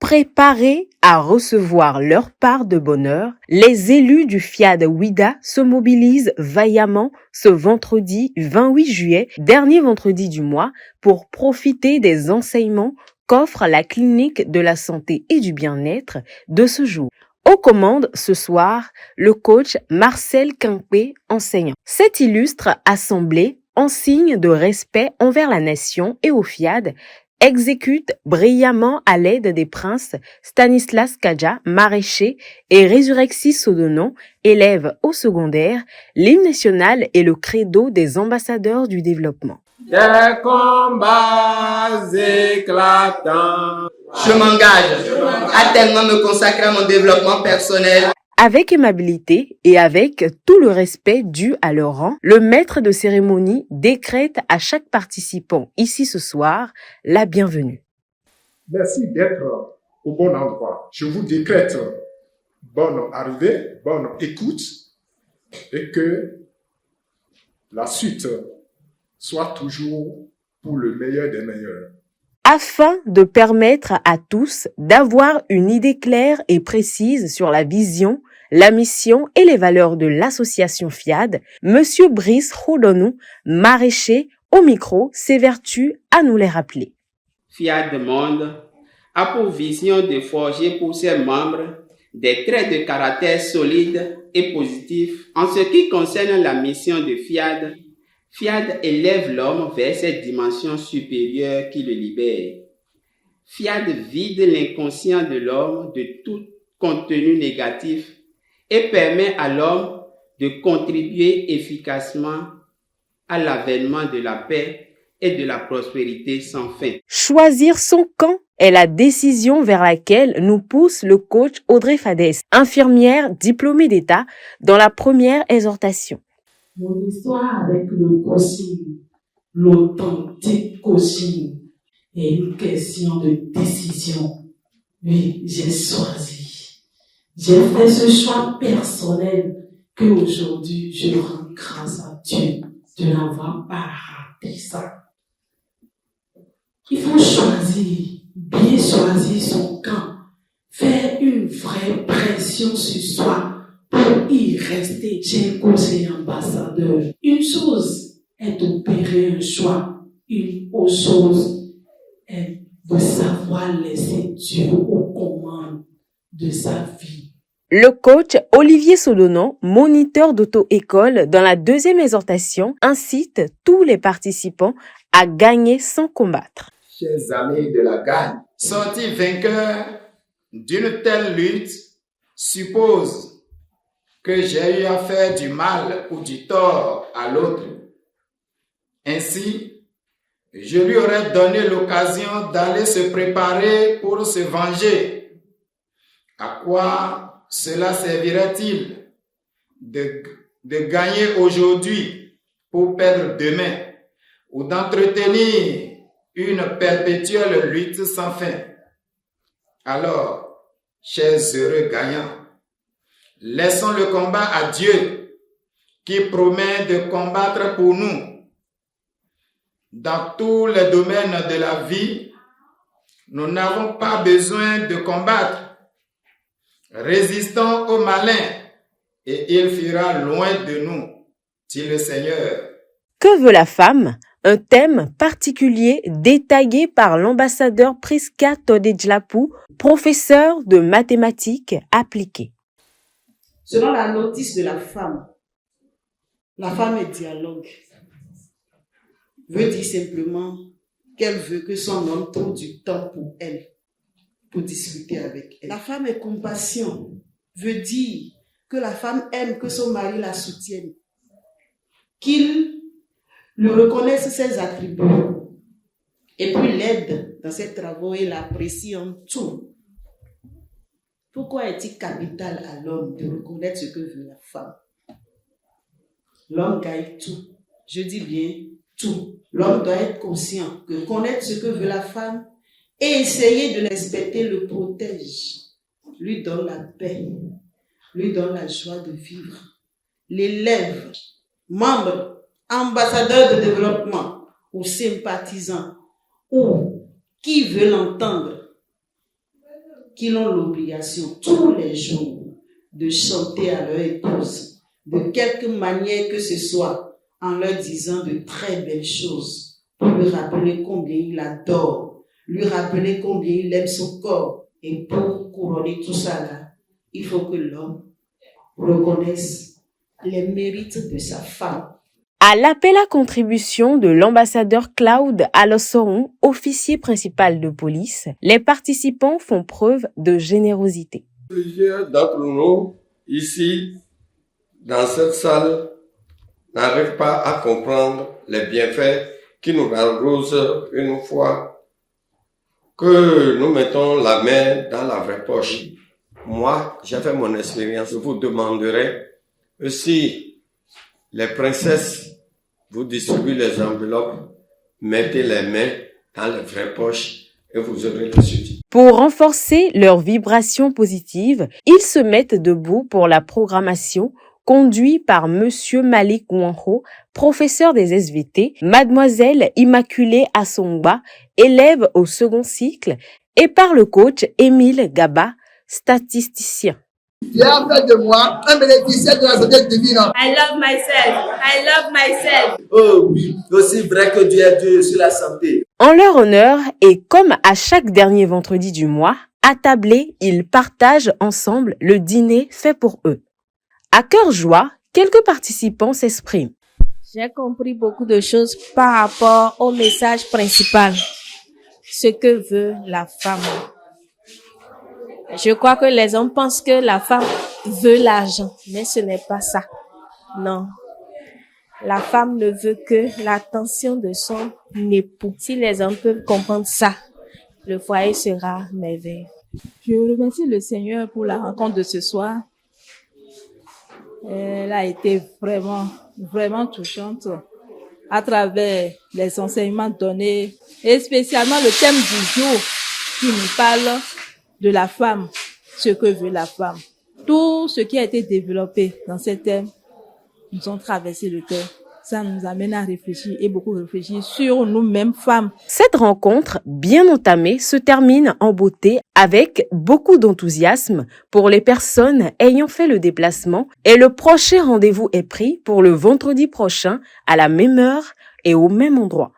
Préparés à recevoir leur part de bonheur, les élus du FIAD Ouidah se mobilisent vaillamment ce vendredi 28 juillet, dernier vendredi du mois, pour profiter des enseignements qu'offre la clinique de la santé et du bien-être de ce jour. Aux commandes ce soir, le coach Marcel Quinqué, enseignant. Cette illustre assemblée, en signe de respect envers la nation et au FIAD, exécute brillamment à l'aide des princes Stanislas Kadja, maraîcher, et Résurrexis Sodonon, élève au secondaire, l'hymne national et le credo des ambassadeurs du développement. Des combats éclatants. Je m'engage à tellement me consacrer à mon développement personnel. Avec aimabilité et avec tout le respect dû à leur rang, le maître de cérémonie décrète à chaque participant ici ce soir la bienvenue. Merci d'être au bon endroit. Je vous décrète bonne arrivée, bonne écoute et que la suite soit toujours pour le meilleur des meilleurs. Afin de permettre à tous d'avoir une idée claire et précise sur la vision, la mission et les valeurs de l'association FIAD, Monsieur Brice Rodonou, maraîcher, au micro, s'évertue à nous les rappeler. FIAD Monde a pour vision de forger pour ses membres des traits de caractère solides et positifs. En ce qui concerne la mission de FIAD, FIAD élève l'homme vers cette dimension supérieure qui le libère. FIAD vide l'inconscient de l'homme de tout contenu négatif et permet à l'homme de contribuer efficacement à l'avènement de la paix et de la prospérité sans fin. Choisir son camp est la décision vers laquelle nous pousse le coach Audrey Fadès, infirmière diplômée d'État, dans la première exhortation. Mon histoire avec le coaching, l'authentique coaching, est une question de décision. Oui, j'ai choisi. J'ai fait ce choix personnel qu'aujourd'hui je rends grâce à Dieu de n'avoir pas raté ça. Il faut choisir, bien choisir son camp, faire une vraie pression sur soi pour y rester. J'ai causé ambassadeur. Une chose est d'opérer un choix, une autre chose est de savoir laisser Dieu aux commandes de sa vie. Le coach Olivier Sodonon, moniteur d'auto-école dans la deuxième exhortation, incite tous les participants à gagner sans combattre. Chers amis de la gagne, Sortir vainqueur d'une telle lutte suppose que j'ai eu à faire du mal ou du tort à l'autre. Ainsi, je lui aurais donné l'occasion d'aller se préparer pour se venger. À quoi cela servirait-il de gagner aujourd'hui pour perdre demain ou d'entretenir une perpétuelle lutte sans fin? Alors, chers heureux gagnants, laissons le combat à Dieu qui promet de combattre pour nous. Dans tous les domaines de la vie, nous n'avons pas besoin de combattre. Résistons au malin et il fuira loin de nous, dit le Seigneur. Que veut la femme? Un thème particulier détaillé par l'ambassadeur Priska Todejlapou, professeur de mathématiques appliquées. Selon la notice de la femme est dialogue. Veut dire simplement qu'elle veut que son homme trouve du temps pour elle, pour discuter avec elle. La femme est compassion. Veut dire que la femme aime que son mari la soutienne, qu'il lui reconnaisse ses attributs et puis l'aide dans ses travaux et l'apprécie en tout. Pourquoi est-il capital à l'homme de reconnaître ce que veut la femme? L'homme gagne tout. Je dis bien tout. L'homme doit être conscient que connaître ce que veut la femme et essayer de respecter le protège, lui donne la paix, lui donne la joie de vivre, l'élève, membre, ambassadeur de développement ou sympathisant ou qui veut l'entendre qu'ils ont l'obligation tous les jours de chanter à leur épouse, de quelque manière que ce soit, en leur disant de très belles choses, pour lui rappeler combien il adore, lui rappeler combien il aime son corps. Et pour couronner tout ça là, il faut que l'homme reconnaisse les mérites de sa femme. À l'appel à contribution de l'ambassadeur Claude Alossoron, officier principal de police, les participants font preuve de générosité. Plusieurs d'entre nous, ici, dans cette salle, n'arrivent pas à comprendre les bienfaits qui nous arrosent une fois que nous mettons la main dans la vraie poche. Moi, j'ai fait mon expérience. Je vous demanderai si les princesses vous distribuent les enveloppes, mettez les mains dans les vraies poches et vous aurez le suivi. Pour renforcer leur vibration positive, ils se mettent debout pour la programmation conduite par Monsieur Malik Wanho, professeur des SVT, Mademoiselle Immaculée Assongba, élève au second cycle, et par le coach Émile Gaba, statisticien. Tu as fait de moi un bénéficiaire de la santé divine. I love myself. I love myself. Oh oui, aussi vrai que Dieu est Dieu sur la santé. En leur honneur, et comme à chaque dernier vendredi du mois, attablés, ils partagent ensemble le dîner fait pour eux. À cœur joie, quelques participants s'expriment. J'ai compris beaucoup de choses par rapport au message principal, ce que veut la femme. Je crois que les hommes pensent que la femme veut l'argent, mais ce n'est pas ça. Non. La femme ne veut que l'attention de son époux. Si les hommes peuvent comprendre ça, le foyer sera merveilleux. Je remercie le Seigneur pour la rencontre de ce soir. Elle a été vraiment touchante à travers les enseignements donnés et spécialement le thème du jour qui nous parle de la femme, ce que veut la femme. Tout ce qui a été développé dans ce thème nous ont traversé le cœur. Ça nous amène à réfléchir et beaucoup réfléchir sur nous-mêmes femmes. Cette rencontre, bien entamée, se termine en beauté avec beaucoup d'enthousiasme pour les personnes ayant fait le déplacement et le prochain rendez-vous est pris pour le vendredi prochain à la même heure et au même endroit.